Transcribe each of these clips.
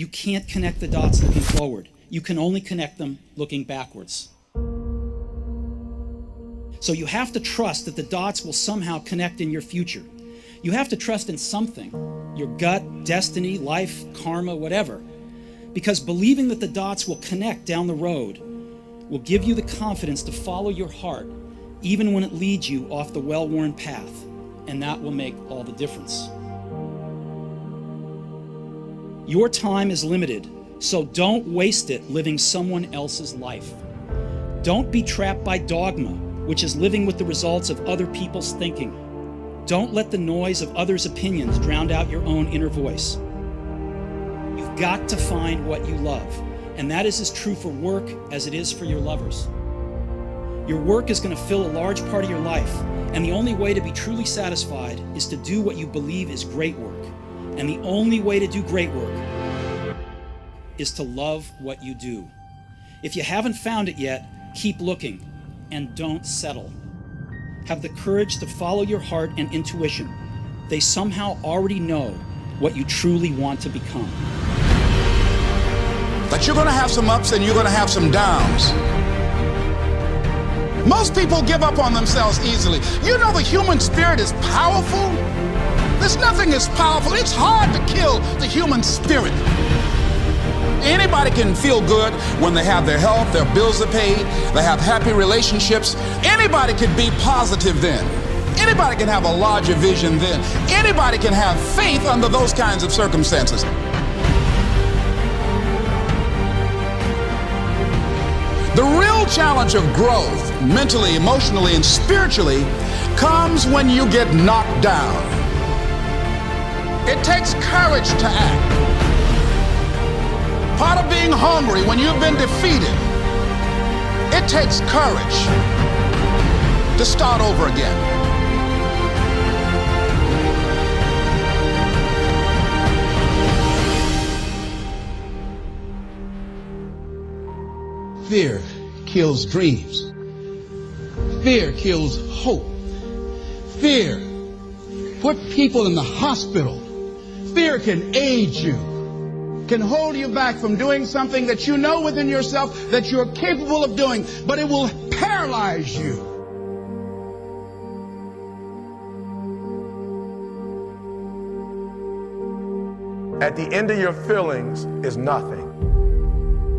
You can't connect the dots looking forward. You can only connect them looking backwards. So you have to trust that the dots will somehow connect in your future. You have to trust in something, your gut, destiny, life, karma, whatever, because believing that the dots will connect down the road will give you the confidence to follow your heart, even when it leads you off the well-worn path, and that will make all the difference. Your time is limited, so don't waste it living someone else's life. Don't be trapped by dogma, which is living with the results of other people's thinking. Don't let the noise of others' opinions drown out your own inner voice. You've got to find what you love, and that is as true for work as it is for your lovers. Your work is going to fill a large part of your life, and the only way to be truly satisfied is to do what you believe is great work. And the only way to do great work is to love what you do. If you haven't found it yet, keep looking and don't settle. Have the courage to follow your heart and intuition. They somehow already know what you truly want to become. But you're going to have some ups and you're going to have some downs. Most people give up on themselves easily. You know the human spirit is powerful. There's nothing as powerful. It's hard to kill the human spirit. Anybody can feel good when they have their health, their bills are paid, they have happy relationships. Anybody can be positive then. Anybody can have a larger vision then. Anybody can have faith under those kinds of circumstances. The real challenge of growth, mentally, emotionally, and spiritually, comes when you get knocked down. It takes courage to act. Part of being hungry when you've been defeated, it takes courage to start over again. Fear kills dreams. Fear kills hope. Fear put people in the hospital. Fear can age you, can hold you back from doing something that you know within yourself that you're capable of doing, but it will paralyze you. At the end of your feelings is nothing,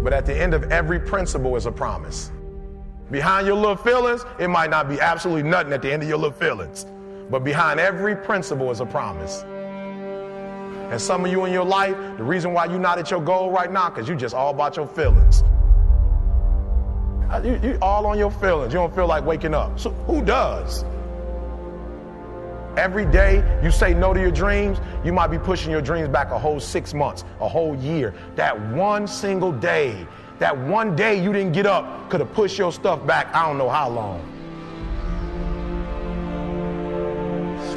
but at the end of every principle is a promise. Behind your little feelings, it might not be absolutely nothing at the end of your little feelings, but behind every principle is a promise. And some of you in your life, the reason why you're not at your goal right now, because you just all about your feelings. You all on your feelings. You don't feel like waking up. So who does? Every day you say no to your dreams, you might be pushing your dreams back a whole 6 months, a whole year. That one single day, that one day you didn't get up could have pushed your stuff back I don't know how long.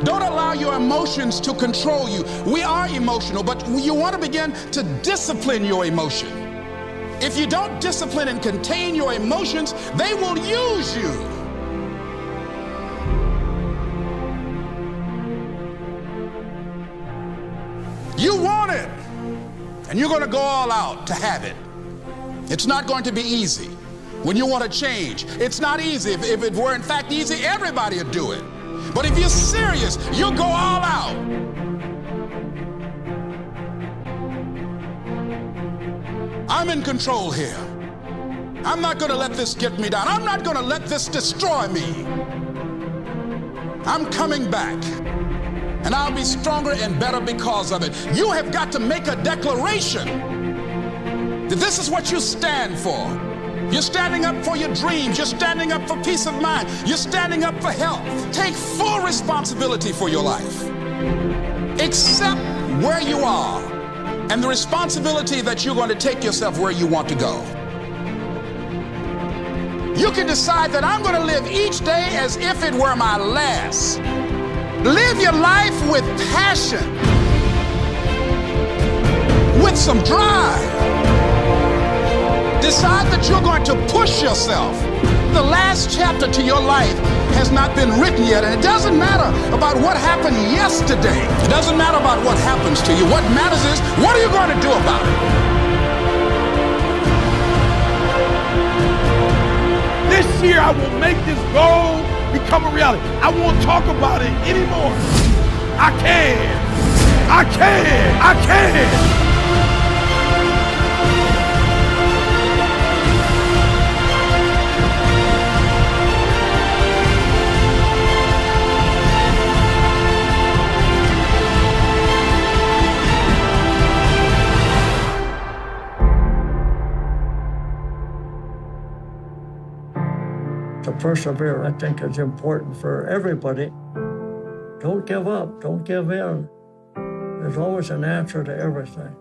Don't allow your emotions to control you. We are emotional, but you want to begin to discipline your emotion. If you don't discipline and contain your emotions, they will use you. You want it, and you're going to go all out to have it. It's not going to be easy. When you want to change, it's not easy. If it were in fact easy, everybody would do it. But if you're serious, you'll go all out. I'm in control here. I'm not going to let this get me down. I'm not going to let this destroy me. I'm coming back. And I'll be stronger and better because of it. You have got to make a declaration that this is what you stand for. You're standing up for your dreams. You're standing up for peace of mind. You're standing up for health. Take full responsibility for your life. Accept where you are and the responsibility that you're going to take yourself where you want to go. You can decide that I'm going to live each day as if it were my last. Live your life with passion, with some drive. Decide that you're going to push yourself. The last chapter to your life has not been written yet, and it doesn't matter about what happened yesterday. It doesn't matter about what happens to you. What matters is, what are you going to do about it? God will make this goal become a reality. I won't talk about it anymore. I can. I can. I can. To persevere, I think, is important for everybody. Don't give up. Don't give in. There's always an answer to everything.